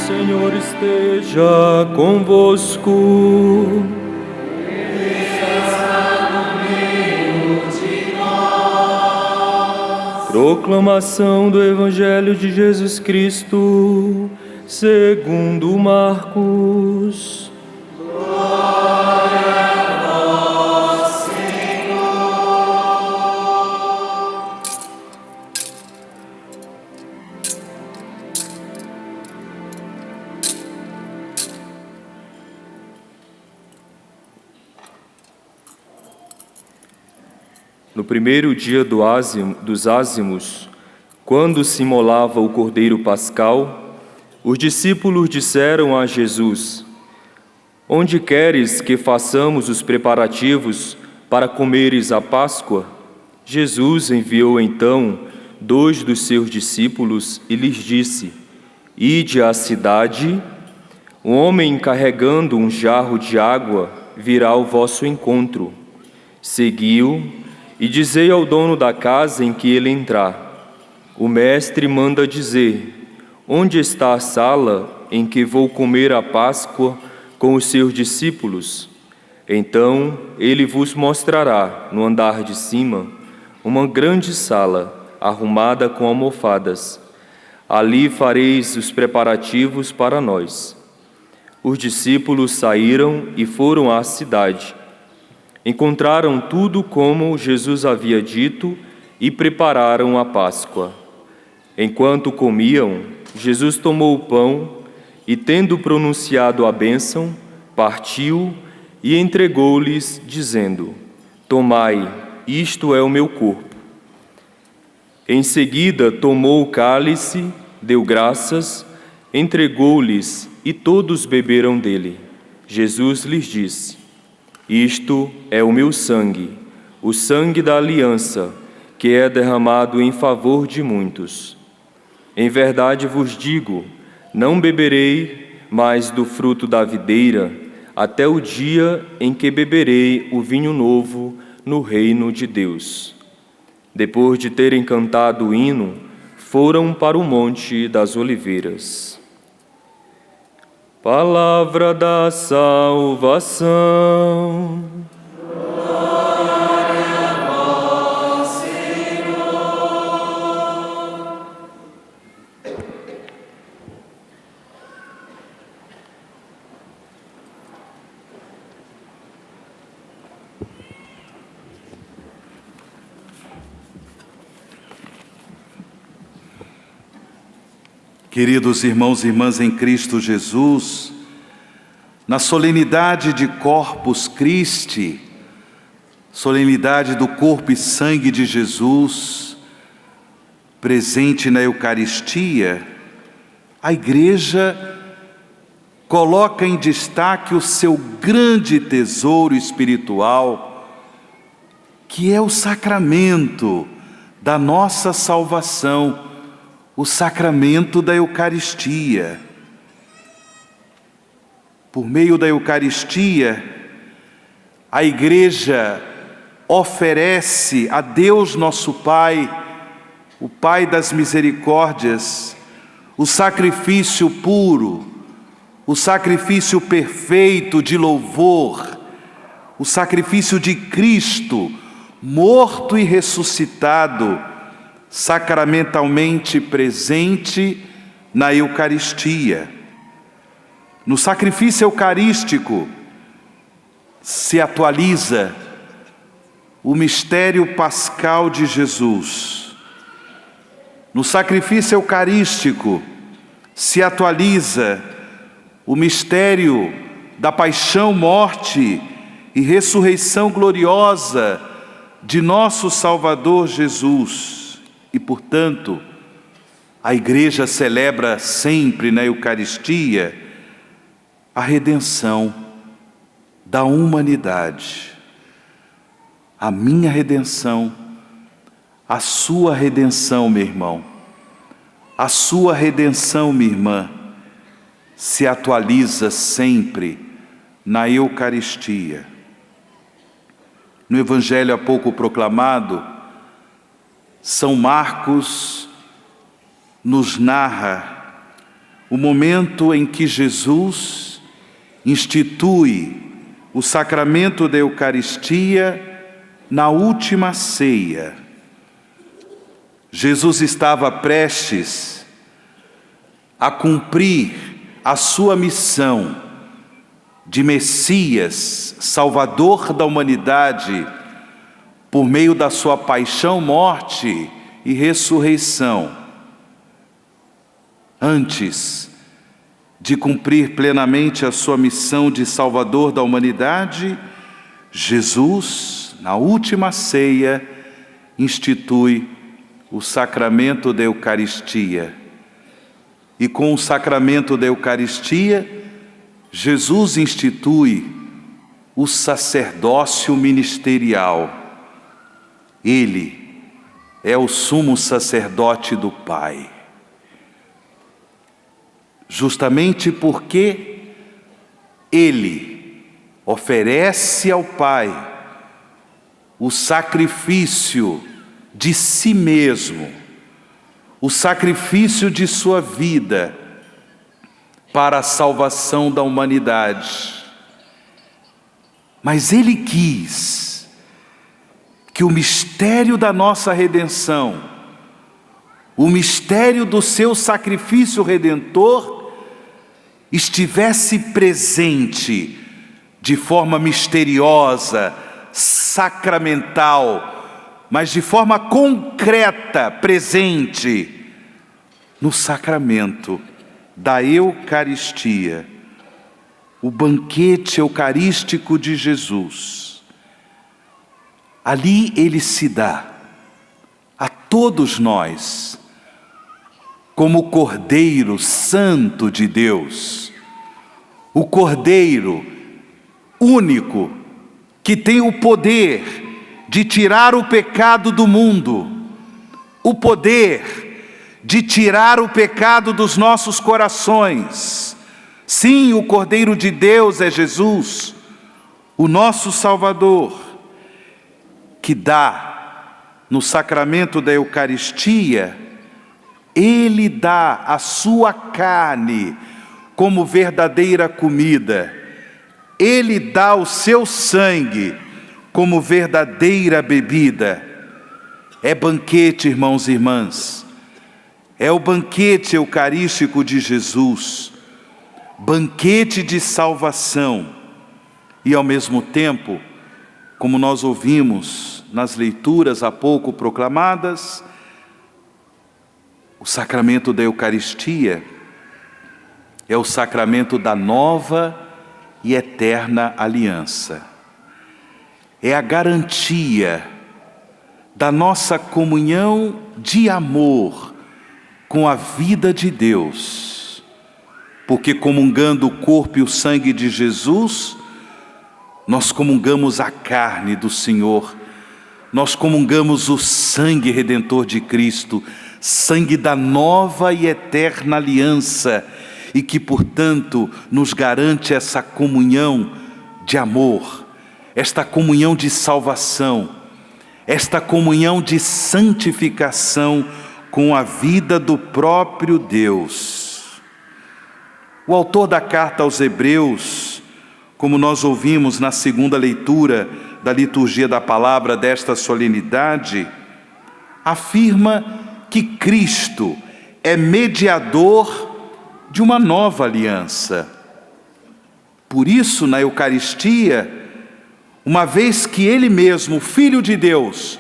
Senhor esteja convosco. Ele está no meio de nós. Proclamação do Evangelho de Jesus Cristo, segundo Marcos. Glória a vós, Senhor. No primeiro dia dos ázimos, quando se imolava o cordeiro pascal, os discípulos disseram a Jesus: Onde queres que façamos os preparativos para comeres a Páscoa? Jesus enviou então 2 dos seus discípulos e lhes disse: Ide à cidade, um homem carregando um jarro de água virá ao vosso encontro. Segui-o e dizei ao dono da casa em que ele entrar: O mestre manda dizer: Onde está a sala em que vou comer a Páscoa com os seus discípulos? Então ele vos mostrará, no andar de cima, uma grande sala, arrumada com almofadas. Ali fareis os preparativos para nós. Os discípulos saíram e foram à cidade. Encontraram tudo como Jesus havia dito e prepararam a Páscoa. Enquanto comiam, Jesus tomou o pão e, tendo pronunciado a bênção, partiu e entregou-lhes, dizendo: Tomai, isto é o meu corpo. Em seguida, tomou o cálice, deu graças, entregou-lhes e todos beberam dele. Jesus lhes disse: Isto é o meu sangue, o sangue da aliança, que é derramado em favor de muitos. Em verdade vos digo, não beberei mais do fruto da videira, até o dia em que beberei o vinho novo no reino de Deus. Depois de terem cantado o hino, foram para o Monte das Oliveiras. Palavra da salvação. Glória a vós, Senhor. Queridos irmãos e irmãs em Cristo Jesus, na solenidade de Corpus Christi, solenidade do corpo e sangue de Jesus, presente na Eucaristia, a Igreja coloca em destaque o seu grande tesouro espiritual, que é o sacramento da nossa salvação, o sacramento da Eucaristia. Por meio da Eucaristia, a Igreja oferece a Deus nosso Pai, o Pai das misericórdias, o sacrifício puro, o sacrifício perfeito de louvor, o sacrifício de Cristo, morto e ressuscitado, sacramentalmente presente na Eucaristia. No sacrifício eucarístico se atualiza o mistério pascal de Jesus. No sacrifício eucarístico se atualiza o mistério da paixão, morte e ressurreição gloriosa de nosso Salvador Jesus. E, portanto, a Igreja celebra sempre na Eucaristia a redenção da humanidade. A minha redenção, a sua redenção, meu irmão, a sua redenção, minha irmã, se atualiza sempre na Eucaristia. No Evangelho há pouco proclamado, São Marcos nos narra o momento em que Jesus institui o sacramento da Eucaristia na última ceia. Jesus estava prestes a cumprir a sua missão de Messias, Salvador da humanidade, por meio da sua paixão, morte e ressurreição. Antes de cumprir plenamente a sua missão de Salvador da humanidade, Jesus, na última ceia, institui o sacramento da Eucaristia. E com o sacramento da Eucaristia, Jesus institui o sacerdócio ministerial. Ele é o sumo sacerdote do Pai. Justamente porque Ele oferece ao Pai o sacrifício de si mesmo, o sacrifício de sua vida para a salvação da humanidade. Mas Ele quis que o mistério da nossa redenção, o mistério do seu sacrifício redentor, estivesse presente de forma misteriosa, sacramental, mas de forma concreta, presente no sacramento da Eucaristia, o banquete eucarístico de Jesus. Ali Ele se dá a todos nós como Cordeiro Santo de Deus, o Cordeiro único que tem o poder de tirar o pecado do mundo, o poder de tirar o pecado dos nossos corações. Sim, o Cordeiro de Deus é Jesus, o nosso Salvador, que dá no sacramento da Eucaristia, Ele dá a sua carne como verdadeira comida. Ele dá o seu sangue como verdadeira bebida. É banquete, irmãos e irmãs. É o banquete eucarístico de Jesus. Banquete de salvação. E ao mesmo tempo, como nós ouvimos nas leituras há pouco proclamadas, o sacramento da Eucaristia é o sacramento da nova e eterna aliança. É a garantia da nossa comunhão de amor com a vida de Deus. Porque comungando o corpo e o sangue de Jesus, nós comungamos a carne do Senhor, nós comungamos o sangue redentor de Cristo, sangue da nova e eterna aliança, e que, portanto, nos garante essa comunhão de amor, esta comunhão de salvação, esta comunhão de santificação com a vida do próprio Deus. O autor da carta aos Hebreus, como nós ouvimos na segunda leitura da liturgia da palavra desta solenidade, afirma que Cristo é mediador de uma nova aliança. Por isso, na Eucaristia, uma vez que Ele mesmo, Filho de Deus,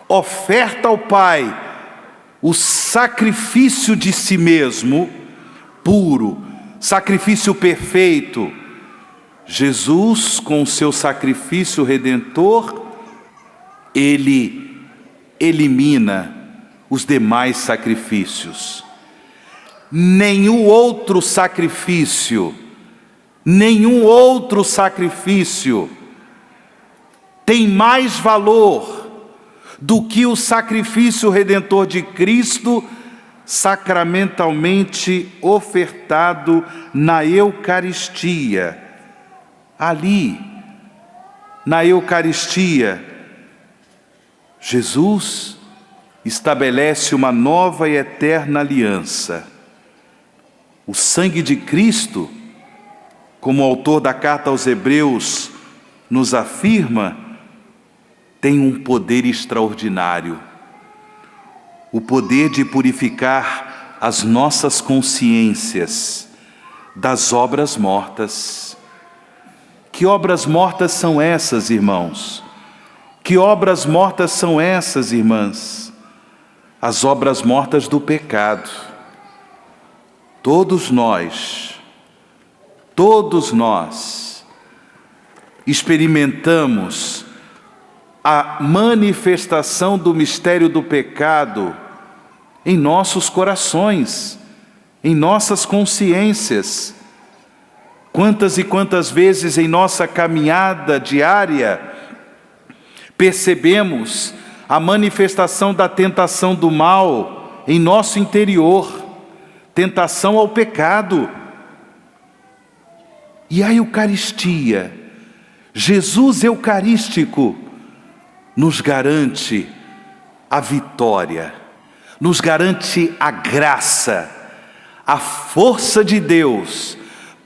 oferta ao Pai o sacrifício de si mesmo, puro, sacrifício perfeito, Jesus, com o seu sacrifício redentor, Ele elimina os demais sacrifícios. Nenhum outro sacrifício tem mais valor do que o sacrifício redentor de Cristo, sacramentalmente ofertado na Eucaristia. Ali, na Eucaristia, Jesus estabelece uma nova e eterna aliança. O sangue de Cristo, como o autor da carta aos Hebreus nos afirma, tem um poder extraordinário. O poder de purificar as nossas consciências das obras mortas. Que obras mortas são essas, irmãos? Que obras mortas são essas, irmãs? As obras mortas do pecado. Todos nós experimentamos a manifestação do mistério do pecado em nossos corações, em nossas consciências. Quantas e quantas vezes em nossa caminhada diária percebemos a manifestação da tentação do mal em nosso interior, tentação ao pecado. E a Eucaristia, Jesus Eucarístico, nos garante a vitória, nos garante a graça, a força de Deus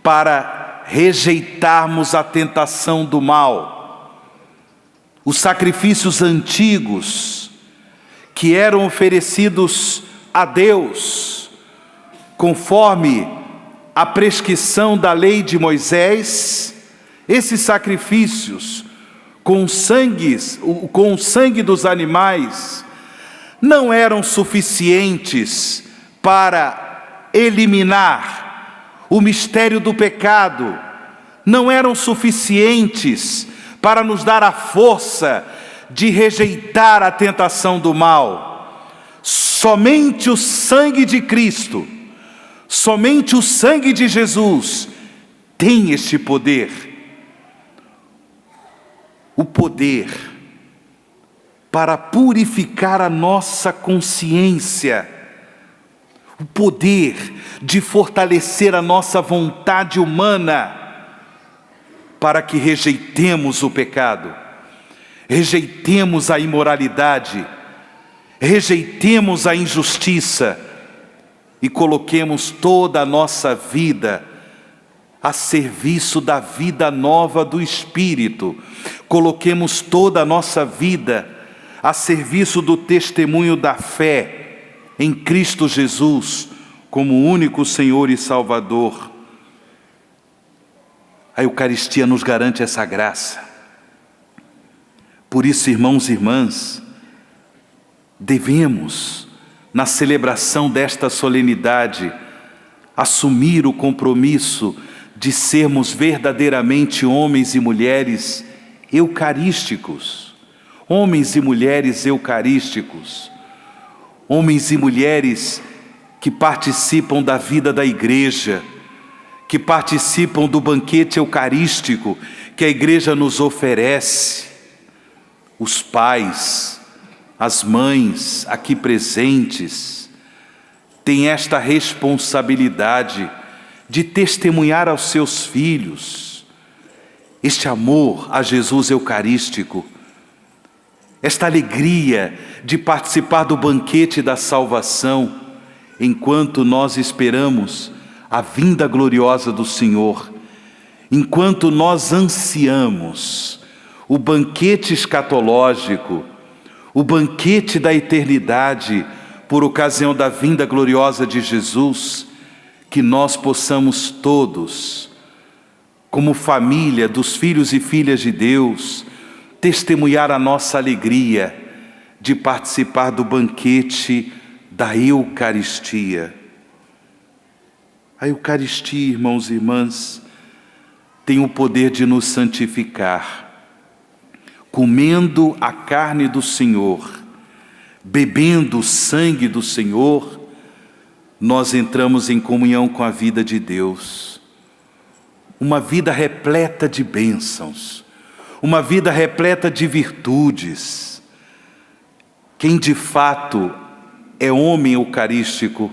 para rejeitarmos a tentação do mal. Os sacrifícios antigos que eram oferecidos a Deus, conforme a prescrição da lei de Moisés, esses sacrifícios com o sangue dos animais não eram suficientes para eliminar o mistério do pecado, não eram suficientes para nos dar a força de rejeitar a tentação do mal. Somente o sangue de Cristo, somente o sangue de Jesus tem este poder. O poder para purificar a nossa consciência, o poder de fortalecer a nossa vontade humana, para que rejeitemos o pecado, rejeitemos a imoralidade, rejeitemos a injustiça e coloquemos toda a nossa vida a serviço da vida nova do Espírito. Coloquemos toda a nossa vida a serviço do testemunho da fé em Cristo Jesus como único Senhor e Salvador. A Eucaristia nos garante essa graça. Por isso, irmãos e irmãs, devemos, na celebração desta solenidade, assumir o compromisso de sermos verdadeiramente homens e mulheres eucarísticos. Homens e mulheres eucarísticos. Homens e mulheres que participam da vida da igreja, que participam do banquete eucarístico que a igreja nos oferece. Os pais, as mães aqui presentes, têm esta responsabilidade de testemunhar aos seus filhos este amor a Jesus Eucarístico, esta alegria de participar do banquete da salvação, enquanto nós esperamos a vinda gloriosa do Senhor, enquanto nós ansiamos o banquete escatológico, o banquete da eternidade, por ocasião da vinda gloriosa de Jesus, que nós possamos todos, como família dos filhos e filhas de Deus, testemunhar a nossa alegria de participar do banquete da Eucaristia. A Eucaristia, irmãos e irmãs, tem o poder de nos santificar. Comendo a carne do Senhor, bebendo o sangue do Senhor, nós entramos em comunhão com a vida de Deus. Uma vida repleta de bênçãos, uma vida repleta de virtudes. Quem de fato é homem eucarístico,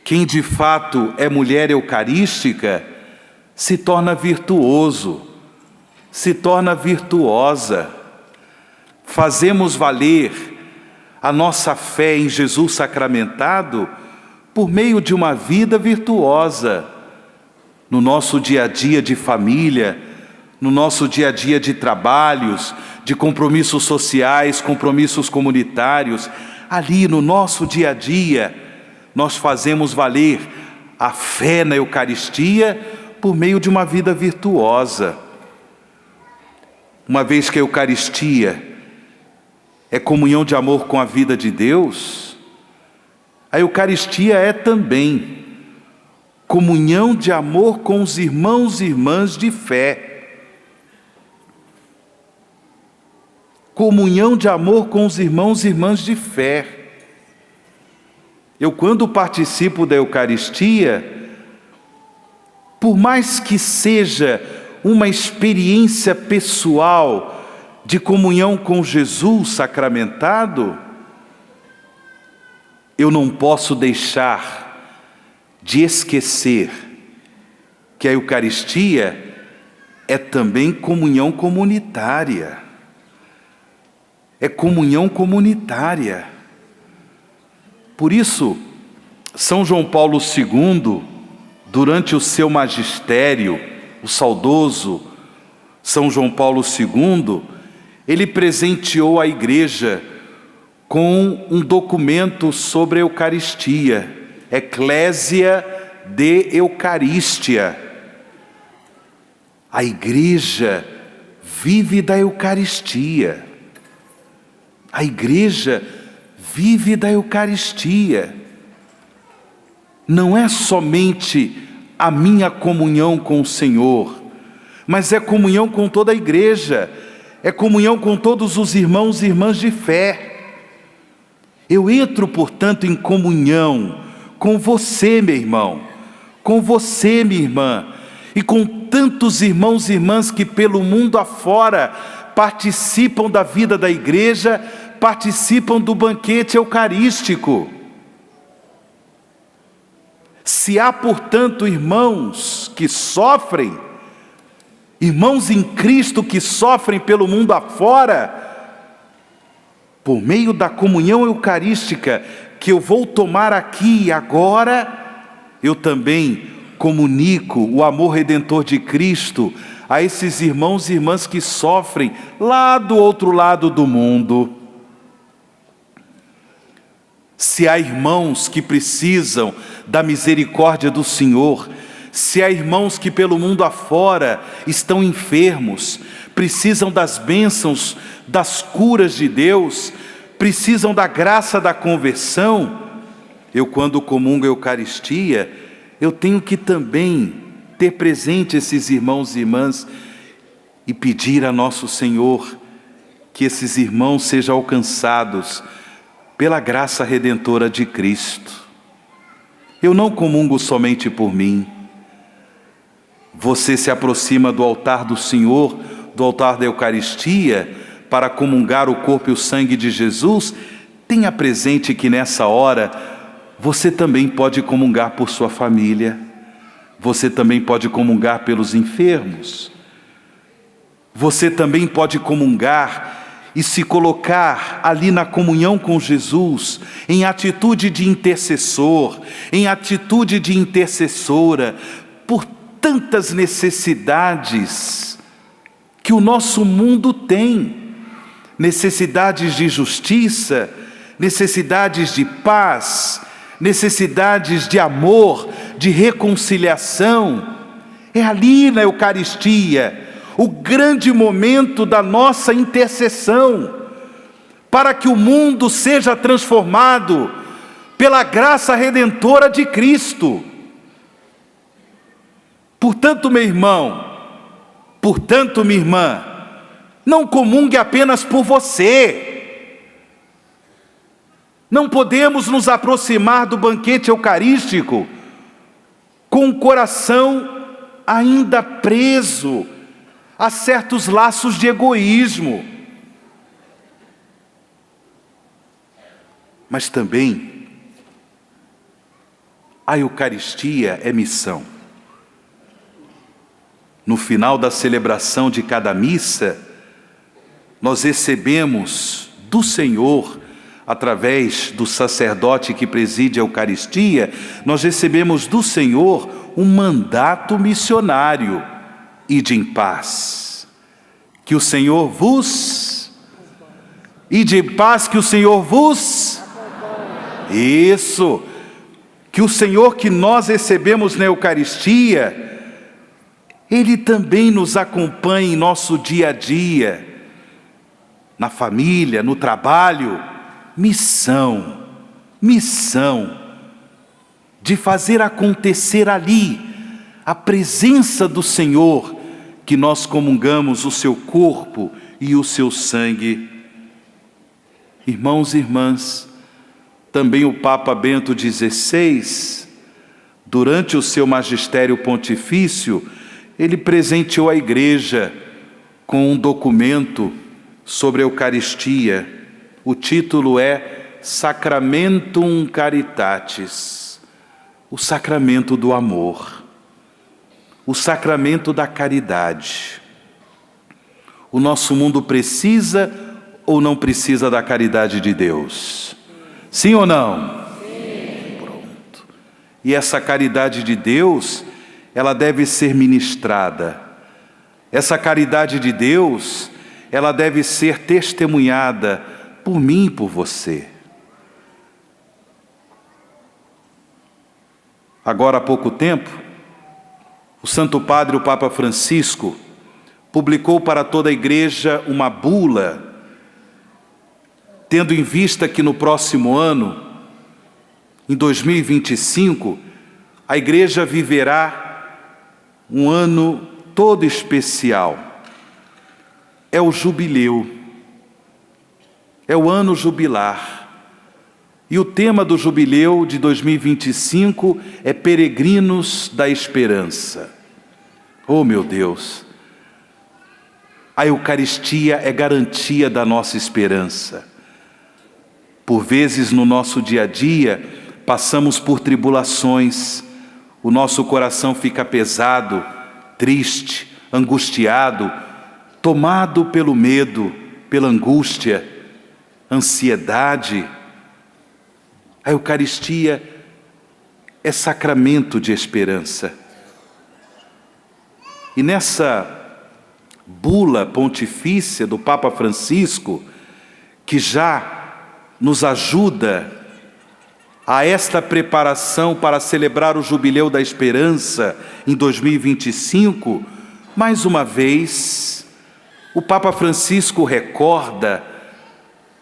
quem de fato é mulher eucarística, se torna virtuoso, se torna virtuosa. Fazemos valer a nossa fé em Jesus sacramentado por meio de uma vida virtuosa, no nosso dia a dia de família, no nosso dia a dia de trabalhos, de compromissos sociais, compromissos comunitários. Ali no nosso dia a dia, nós fazemos valer a fé na Eucaristia por meio de uma vida virtuosa. Uma vez que a Eucaristia é comunhão de amor com a vida de Deus, a Eucaristia é também comunhão de amor com os irmãos e irmãs de fé. Comunhão de amor com os irmãos e irmãs de fé. Eu, quando participo da Eucaristia, por mais que seja uma experiência pessoal de comunhão com Jesus sacramentado, eu não posso deixar de esquecer que a Eucaristia é também comunhão comunitária. É comunhão comunitária. Por isso, São João Paulo II, durante o seu magistério, o saudoso São João Paulo II, ele presenteou a Igreja com um documento sobre a Eucaristia, Ecclesia de Eucaristia. A Igreja vive da Eucaristia. A Igreja vive da Eucaristia. Não é somente a minha comunhão com o Senhor, mas é comunhão com toda a Igreja, é comunhão com todos os irmãos e irmãs de fé. Eu entro, portanto, em comunhão com você, meu irmão, com você, minha irmã, e com tantos irmãos e irmãs que pelo mundo afora participam da vida da Igreja, participam do banquete eucarístico. Se há, portanto, irmãos que sofrem, irmãos em Cristo que sofrem pelo mundo afora, por meio da comunhão eucarística que eu vou tomar aqui e agora, eu também comunico o amor redentor de Cristo a esses irmãos e irmãs que sofrem lá do outro lado do mundo. Se há irmãos que precisam da misericórdia do Senhor, se há irmãos que pelo mundo afora estão enfermos, precisam das bênçãos, das curas de Deus, precisam da graça da conversão, eu, quando comungo a Eucaristia, eu tenho que também ter presente esses irmãos e irmãs e pedir a nosso Senhor que esses irmãos sejam alcançados pela graça redentora de Cristo. Eu não comungo somente por mim. Você se aproxima do altar do Senhor, do altar da Eucaristia, para comungar o corpo e o sangue de Jesus. Tenha presente que nessa hora você também pode comungar por sua família. Você também pode comungar pelos enfermos. Você também pode comungar e se colocar ali na comunhão com Jesus, em atitude de intercessor, em atitude de intercessora, por tantas necessidades que o nosso mundo tem, necessidades de justiça, necessidades de paz, necessidades de amor, de reconciliação. É ali na Eucaristia o grande momento da nossa intercessão, para que o mundo seja transformado pela graça redentora de Cristo. Portanto, meu irmão, portanto, minha irmã, não comungue apenas por você. Não podemos nos aproximar do banquete eucarístico com o coração ainda preso a certos laços de egoísmo. Mas também a Eucaristia é missão. No final da celebração de cada missa, nós recebemos do Senhor através do sacerdote que preside a Eucaristia, nós recebemos do Senhor um mandato missionário: ide em paz. Que o Senhor vos... Ide em paz, que o Senhor vos... Isso! Que o Senhor que nós recebemos na Eucaristia, Ele também nos acompanha em nosso dia a dia, na família, no trabalho. Missão de fazer acontecer ali a presença do Senhor, que nós comungamos o seu corpo e o seu sangue. Irmãos e irmãs, também o Papa Bento XVI, durante o seu magistério pontifício, ele presenteou a Igreja com um documento sobre a Eucaristia. O título é Sacramentum Caritatis, o sacramento do amor, o sacramento da caridade. O nosso mundo precisa ou não precisa da caridade de Deus? Sim ou não? Sim. Pronto. E essa caridade de Deus, ela deve ser ministrada. Essa caridade de Deus, ela deve ser testemunhada por mim e por você. Agora há pouco tempo, o Santo Padre, o Papa Francisco, publicou para toda a Igreja uma bula, tendo em vista que no próximo ano, em 2025, a Igreja viverá um ano todo especial. É o jubileu, é o ano jubilar. E o tema do jubileu de 2025 é Peregrinos da Esperança. Oh, meu Deus! A Eucaristia é garantia da nossa esperança. Por vezes no nosso dia a dia, passamos por tribulações, o nosso coração fica pesado, triste, angustiado, tomado pelo medo, pela angústia, ansiedade. A Eucaristia é sacramento de esperança. E nessa bula pontifícia do Papa Francisco, que já nos ajuda a esta preparação para celebrar o Jubileu da Esperança em 2025, mais uma vez, o Papa Francisco recorda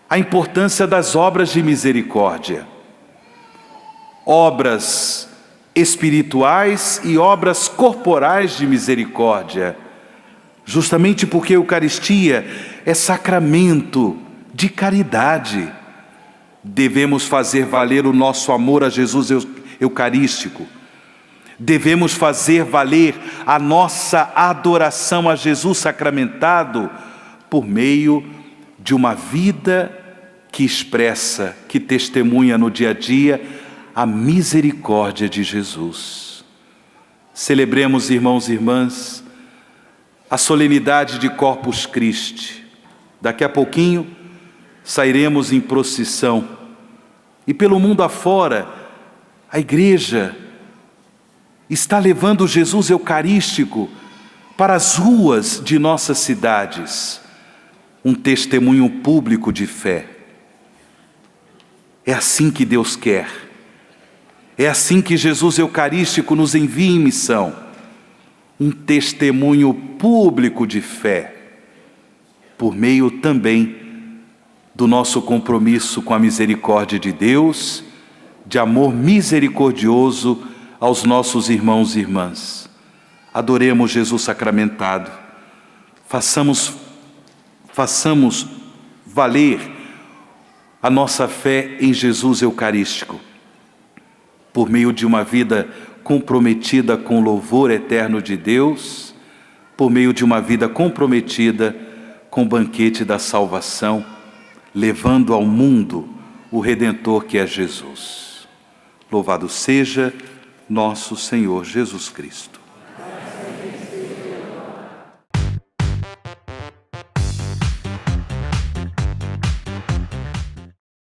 a importância das obras de misericórdia. Obras espirituais e obras corporais de misericórdia, justamente porque a Eucaristia é sacramento de caridade. Devemos fazer valer o nosso amor a Jesus Eucarístico. Devemos fazer valer a nossa adoração a Jesus sacramentado por meio de uma vida que expressa, que testemunha no dia a dia a misericórdia de Jesus. Celebremos, irmãos e irmãs, a solenidade de Corpus Christi. Daqui a pouquinho sairemos em procissão e pelo mundo afora a Igreja está levando Jesus Eucarístico para as ruas de nossas cidades, um testemunho público de fé. É assim que Deus quer. É assim que Jesus Eucarístico nos envia em missão, um testemunho público de fé, por meio também do nosso compromisso com a misericórdia de Deus, de amor misericordioso aos nossos irmãos e irmãs. Adoremos Jesus sacramentado, façamos valer a nossa fé em Jesus Eucarístico, por meio de uma vida comprometida com o louvor eterno de Deus, por meio de uma vida comprometida com o banquete da salvação, levando ao mundo o Redentor que é Jesus. Louvado seja nosso Senhor Jesus Cristo.